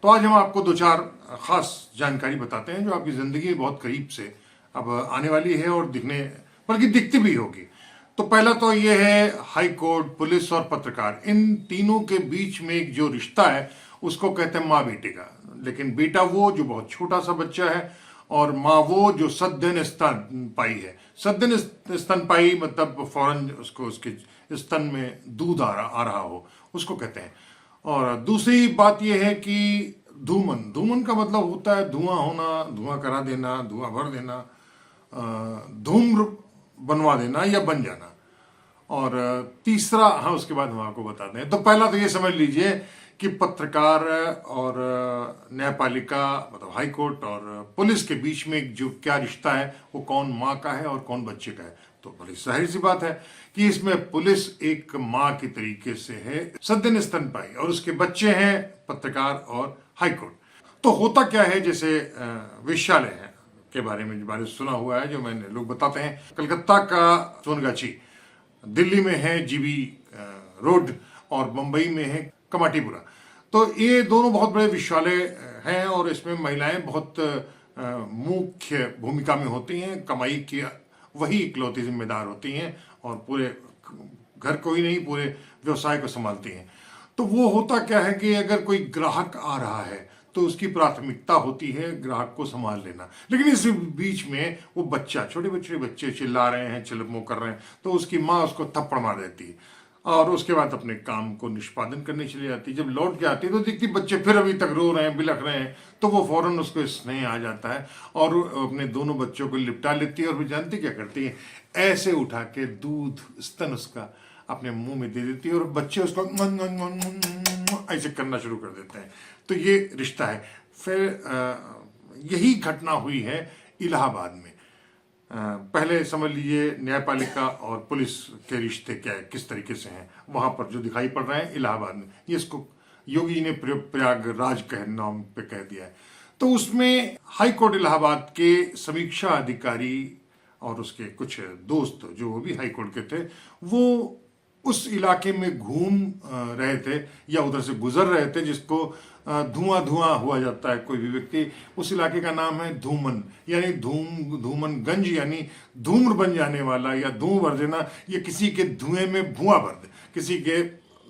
तो आज हम आपको दो चार खास जानकारी बताते हैं जो आपकी जिंदगी में बहुत करीब से अब आने वाली है और दिखने बल्कि दिखती भी होगी। तो पहला तो ये है हाई कोर्ट, पुलिस और पत्रकार, इन तीनों के बीच में एक जो रिश्ता है उसको कहते हैं माँ बेटे का। लेकिन बेटा वो जो बहुत छोटा सा बच्चा है और माँ वो जो सद्यन स्तनपायी है। सद्यन स्तनपायी मतलब फौरन उसको उसके स्तन में दूध आ रहा हो, उसको कहते हैं। और दूसरी बात यह है कि धूमन, धूमन का मतलब होता है धुआं होना, धुआं करा देना, धुआं भर देना, धूम्र बनवा देना या बन जाना। और तीसरा, हाँ उसके बाद हम आपको बताते हैं। तो पहला तो ये समझ लीजिए कि पत्रकार और न्यायपालिका मतलब हाई कोर्ट और पुलिस के बीच में जो क्या रिश्ता है वो कौन माँ का है और कौन बच्चे का है। तो बड़ी जाहिर सी बात है कि इसमें पुलिस एक माँ की तरीके से है, सद्यन स्तनपायी, और उसके बच्चे हैं पत्रकार और हाई कोर्ट। तो होता क्या है, जैसे वेश्यालय है के बारे में सुना हुआ है, जो मैंने लोग बताते हैं। कलकत्ता का सोनगाछी, दिल्ली में है जीबी रोड और मुंबई में है कमाटीपुरा। तो ये दोनों बहुत बड़े विश्वविद्यालय हैं और इसमें महिलाएं बहुत मुख्य भूमिका में होती हैं। कमाई की वही इकलौती जिम्मेदार होती हैं और पूरे घर को ही नहीं पूरे व्यवसाय को संभालती हैं। तो वो होता क्या है कि अगर कोई ग्राहक आ रहा है तो उसकी प्राथमिकता होती है ग्राहक को संभाल लेना। लेकिन इस बीच में वो बच्चा, छोटे बच्चे चिल्ला रहे हैं, चिल्लमो कर रहे हैं, तो उसकी माँ उसको थप्पड़ मार देती है और उसके बाद अपने काम को निष्पादन करने चली जाती है। जब लौट के आती है तो देखती बच्चे फिर अभी तक रो रहे हैं, बिलख रहे हैं, तो वो फौरन उसको स्नेह आ जाता है और अपने दोनों बच्चों को लिपटा लेती है। और वो जानती क्या करती है, ऐसे उठा के दूध स्तन उसका अपने मुंह में दे देती है और बच्चे उसको ऐसे करना शुरू कर देते हैं। तो ये रिश्ता है। फिर यही घटना हुई है इलाहाबाद में। पहले समझ लीजिए न्यायपालिका और पुलिस के रिश्ते क्या है, किस तरीके से हैं, वहां पर जो दिखाई पड़ रहा है इलाहाबाद में, ये इसको योगी जी ने प्रयागराज कह नाम पे कह दिया है। तो उसमें हाई कोर्ट इलाहाबाद के समीक्षा अधिकारी और उसके कुछ दोस्त जो वो भी हाई कोर्ट के थे, वो उस इलाके में घूम रहे थे या उधर से गुजर रहे थे, जिसको धुआं धुआं हुआ जाता है कोई भी व्यक्ति। उस इलाके का नाम है धूमन, यानी धूमनगंज, यानी धूम्र बन जाने वाला या धुआं भर देना, या किसी के धुएं में धुआं भर दे, किसी के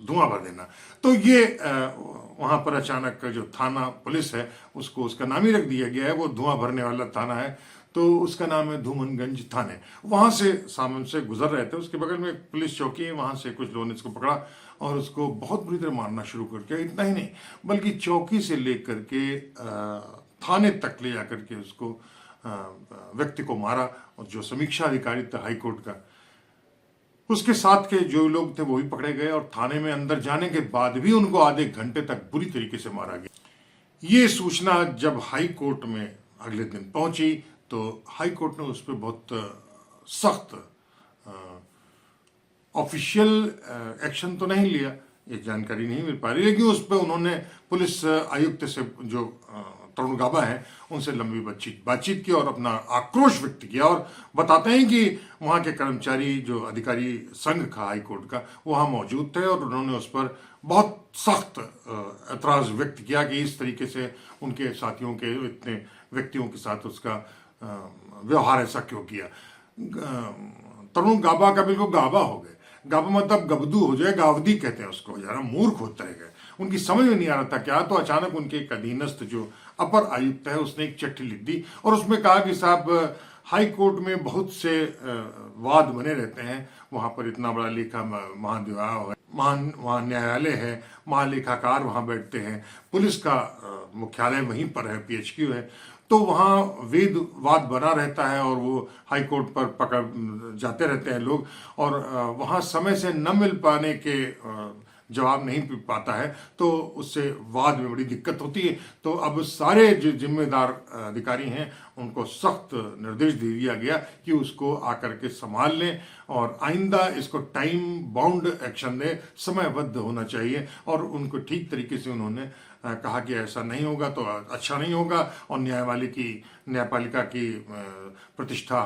धुआं भर देना। तो ये वहां पर अचानक जो थाना पुलिस है उसको उसका नाम ही रख दिया गया है, वो धुआं भरने वाला थाना है, तो उसका नाम है धूमनगंज थाने। वहां से सामने से गुजर रहे थे, उसके बगल में एक पुलिस चौकी है, वहां से कुछ लोगों ने इसको पकड़ा और उसको बहुत बुरी तरह मारना शुरू कर दिया। इतना ही नहीं बल्कि चौकी से लेकर के थाने तक ले जाकर के उसको व्यक्ति को मारा। और जो समीक्षा अधिकारी था हाई कोर्ट का, उसके साथ के जो लोग थे वो भी पकड़े गए और थाने में अंदर जाने के बाद भी उनको आधे घंटे तक बुरी तरीके से मारा गया। ये सूचना जब हाई कोर्ट में अगले दिन पहुंची तो हाई कोर्ट ने उस पर बहुत सख्त ऑफिशियल एक्शन तो नहीं लिया, ये जानकारी नहीं मिल पा रही, लेकिन उस पर उन्होंने पुलिस आयुक्त से जो तरुण गाबा है उनसे लंबी बातचीत की और अपना आक्रोश व्यक्त किया। और बताते हैं कि वहाँ के कर्मचारी जो अधिकारी संघ का हाई कोर्ट का वहाँ मौजूद थे और उन्होंने उस पर बहुत सख्त ऐतराज व्यक्त किया कि इस तरीके से उनके साथियों के इतने व्यक्तियों के साथ उसका व्यवहार ऐसा क्यों किया। तरुण गाबा का बिल्कुल गाबा हो गए, गाबा मतलब गबदू हो जाए, गावदी कहते हैं उसको, यार मूर्ख होता है, उनकी समझ में नहीं आ रहा था क्या। तो अचानक उनके एक अधीनस्थ जो अपर आयुक्त है उसने एक चिट्ठी लिख दी और उसमें कहा कि साहब हाई कोर्ट में बहुत से वाद बने रहते हैं, वहाँ पर इतना बड़ा लेखा महादिवाह है, वहाँ न्यायालय है, महालेखाकार वहाँ बैठते हैं, पुलिस का मुख्यालय वहीं पर है, PHQ है, तो वहाँ वाद बना रहता है और वो हाई कोर्ट पर पकड़ जाते रहते हैं लोग और वहाँ समय से न मिल पाने के जवाब नहीं पाता है तो उससे वाद में बड़ी दिक्कत होती है। तो अब सारे जो जिम्मेदार अधिकारी हैं उनको सख्त निर्देश दे दिया गया कि उसको आकर के संभाल लें और आइंदा इसको टाइम बाउंड एक्शन दें, समयबद्ध होना चाहिए। और उनको ठीक तरीके से उन्होंने कहा कि ऐसा नहीं होगा तो अच्छा नहीं होगा, और न्यायपालिका की प्रतिष्ठा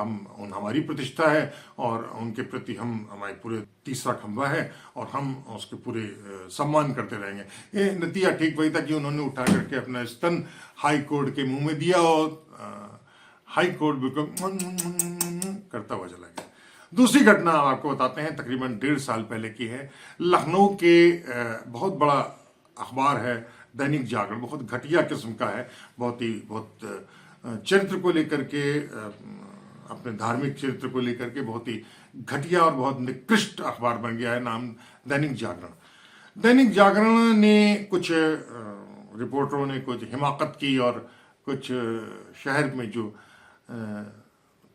हमारी प्रतिष्ठा है और उनके प्रति हमारे पूरे तीसरा खंभा है और हम उसके पूरे सम्मान करते रहेंगे। ये नतीजा ठीक वही था कि उन्होंने उठा करके अपना स्तन हाई कोर्ट के मुंह में दिया और हाई कोर्ट बिल्कुल करता हुआ चला गया। दूसरी घटना आपको बताते हैं, तकरीबन 1.5 साल पहले की है। लखनऊ के बहुत बड़ा अखबार है दैनिक जागरण, बहुत घटिया किस्म का है, बहुत चरित्र को लेकर के, अपने धार्मिक चरित्र को लेकर के बहुत ही घटिया और बहुत निकृष्ट अखबार बन गया है, नाम दैनिक जागरण। दैनिक जागरण ने कुछ रिपोर्टरों ने कुछ हिमाकत की और कुछ शहर में जो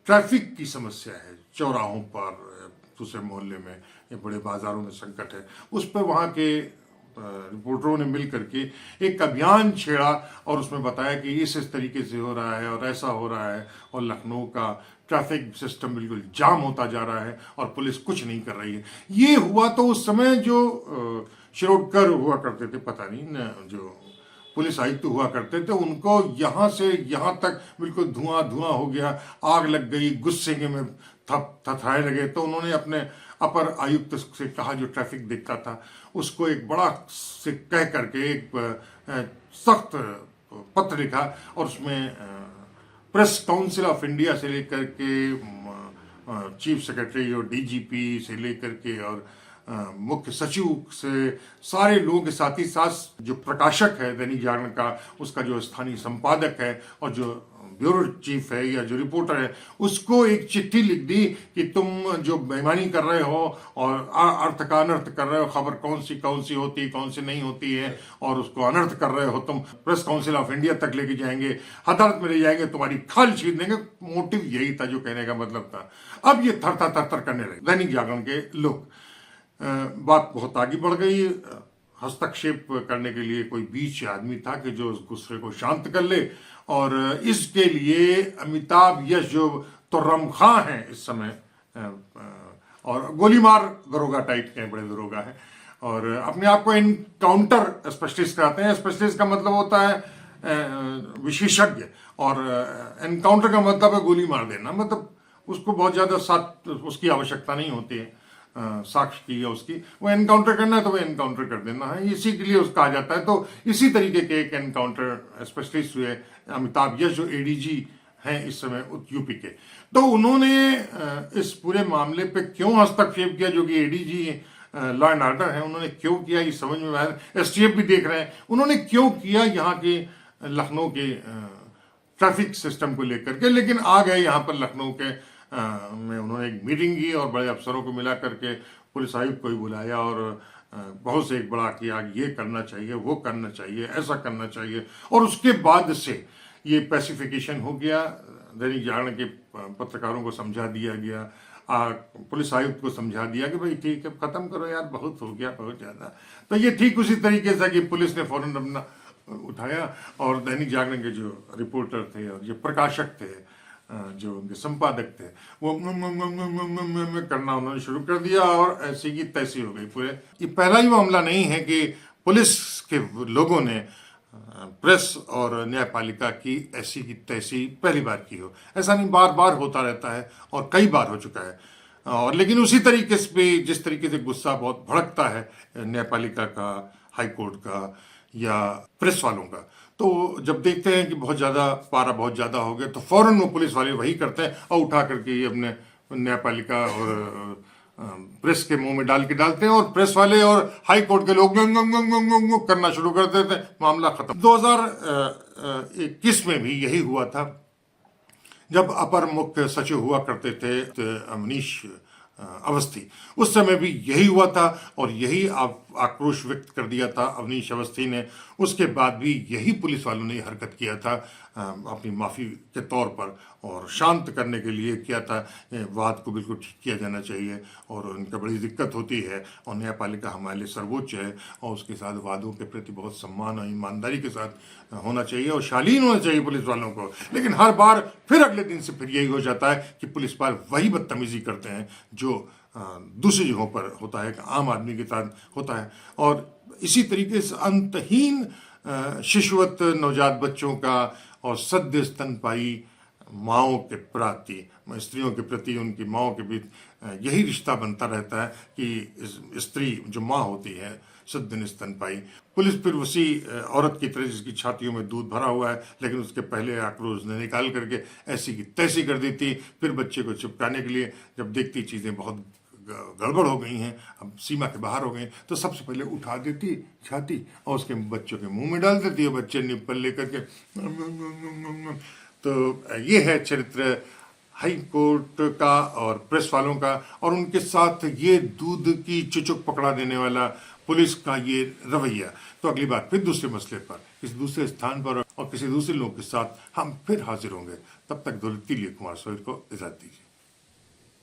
ट्रैफिक की समस्या है, चौराहों पर, दूसरे मोहल्ले में या बड़े बाजारों में संकट है, उस पर वहाँ के रिपोर्टरों ने मिल करके एक अभियान छेड़ा और उसमें बताया कि इस तरीके से हो रहा है और ऐसा हो रहा है और लखनऊ का ट्रैफिक सिस्टम बिल्कुल जाम होता जा रहा है और पुलिस कुछ नहीं कर रही है। ये हुआ तो उस समय जो शिरोडकर हुआ करते थे, पता नहीं न, जो पुलिस आयुक्त हुआ करते थे, उनको यहाँ से यहाँ तक बिल्कुल धुआं धुआं हो गया, आग लग गई, गुस्से में थथराए लगे। तो उन्होंने अपने अपर आयुक्त से कहा, जो ट्रैफिक देखता था, उसको एक बड़ा से कह करके एक सख्त पत्र लिखा और उसमें प्रेस काउंसिल ऑफ इंडिया से लेकर के चीफ सेक्रेटरी और डीजीपी से लेकर के और मुख्य सचिव से सारे लोगों के साथ ही साथ जो प्रकाशक है दैनिक जागरण का, उसका जो स्थानीय संपादक है और जो ब्यूरो चीफ है या जो रिपोर्टर है, उसको एक चिट्ठी लिख दी कि तुम जो बेईमानी कर रहे हो और अर्थ का अनर्थ कर रहे हो, खबर कौन सी होती है कौन सी नहीं होती है और उसको अनर्थ कर रहे हो तुम, प्रेस काउंसिल ऑफ इंडिया तक लेके जाएंगे, अदालत में ले जाएंगे, तुम्हारी खाल छीन देंगे। मोटिव यही था, जो कहने का मतलब था। अब ये थर करने लगे दैनिक जागरण के लोग। बात बहुत आगे बढ़ गई। हस्तक्षेप करने के लिए कोई बीच आदमी था कि जो उस गुस्से को शांत कर ले, और इसके लिए अमिताभ यश जो तुर्रम खां हैं इस समय, और गोलीमार दरोगा टाइप के बड़े दरोगा हैं और अपने आप को एनकाउंटर स्पेशलिस्ट कहते हैं। स्पेशलिस्ट का मतलब होता है विशेषज्ञ, और एनकाउंटर का मतलब है गोली मार देना। मतलब उसको बहुत ज्यादा उसकी आवश्यकता नहीं होती है साक्ष्य की या उसकी, वो एनकाउंटर करना है तो वो एनकाउंटर कर देना है, इसी के लिए उसका कहा जाता है। तो इसी तरीके के एक एनकाउंटर स्पेशलिस्ट हुए अमिताभ यश, जो एडीजी हैं इस समय यूपी के। तो उन्होंने इस पूरे मामले पे क्यों हस्तक्षेप किया, जो कि एडीजी लॉ एंड ऑर्डर है, उन्होंने क्यों किया ये समझ में आया। एसटीएफ भी देख रहे हैं उन्होंने क्यों किया यहाँ के लखनऊ के ट्रैफिक सिस्टम को लेकर के। लेकिन आ गए यहाँ पर लखनऊ के में उन्होंने एक मीटिंग की और बड़े अफसरों को मिला करके पुलिस आयुक्त को ही बुलाया और बहुत से एक बड़ा किया, ये करना चाहिए, वो करना चाहिए, ऐसा करना चाहिए। और उसके बाद से ये पैसिफिकेशन हो गया। दैनिक जागरण के पत्रकारों को समझा दिया गया, पुलिस आयुक्त को समझा दिया कि भाई ठीक है, खत्म करो यार, बहुत हो गया, बहुत ज्यादा। तो ये ठीक उसी तरीके से कि पुलिस ने फौरन अपना उठाया और दैनिक जागरण के जो रिपोर्टर थे और जो प्रकाशक थे, जो उनके संपादक थे, वो करना उन्होंने शुरू कर दिया और ऐसी की तैसी हो गई पूरे। ये पहला ही मामला नहीं है कि पुलिस के लोगों ने प्रेस और न्यायपालिका की ऐसी की तैसी पहली बार की हो। ऐसा नहीं, बार बार होता रहता है और कई बार हो चुका है। और लेकिन उसी तरीके से भी जिस तरीके से गुस्सा बहुत भड़कता है न्यायपालिका का, हाई कोर्ट का या प्रेस वालों का, तो जब देखते हैं कि पारा बहुत ज्यादा हो गया, तो फौरन वो पुलिस वाले वही करते हैं और उठा करके अपने न्यायपालिका और प्रेस के मुंह में डालते हैं और प्रेस वाले और हाई कोर्ट के लोग करना शुरू कर देते हैं, मामला खत्म। 2021 में भी यही हुआ था, जब अपर मुख्य सचिव हुआ करते थे अवनीश अवस्थी। उस समय भी यही हुआ था और यही आक्रोश व्यक्त कर दिया था अवनीश अवस्थी ने। उसके बाद भी यही पुलिस वालों ने हरकत किया था अपनी माफ़ी के तौर पर और शांत करने के लिए किया था। वाद को बिल्कुल ठीक किया जाना चाहिए और उनका बड़ी दिक्कत होती है और न्यायपालिका हमारे लिए सर्वोच्च है और उसके साथ वादों के प्रति बहुत सम्मान और ईमानदारी के साथ होना चाहिए और शालीन होना चाहिए पुलिस वालों को। लेकिन हर बार फिर अगले दिन से फिर यही हो जाता है कि पुलिस वाले वही बदतमीजी करते हैं जो दूसरी जगहों पर होता है, आम आदमी के साथ होता है। और इसी तरीके से अंतहीन शिशुवत नवजात बच्चों का और सद्य स्तनपायी माओं के प्रति, स्त्रियों के प्रति उनकी माओं के बीच यही रिश्ता बनता रहता है कि स्त्री जो माँ होती है सद्य स्तनपायी, पुलिस फिर उसी औरत की तरह जिसकी छातियों में दूध भरा हुआ है लेकिन उसके पहले आक्रोश ने निकाल करके ऐसी की तैसी कर दी थी। फिर बच्चे को चिपकाने के लिए जब देखती चीज़ें बहुत गड़बड़ हो गई हैं, अब सीमा के बाहर हो गई, तो सबसे पहले उठा देती छाती और उसके बच्चों के मुंह में डाल देती है, बच्चे निप्पल लेकर के। तो ये है चरित्र हाई कोर्ट का और प्रेस वालों का, और उनके साथ ये दूध की चुचुक पकड़ा देने वाला पुलिस का ये रवैया। तो अगली बार फिर दूसरे मसले पर किसी दूसरे स्थान पर और किसी दूसरे लोग के साथ हम फिर हाजिर होंगे। तब तक दौलती कुमार सोहेल को इजाजत दीजिए।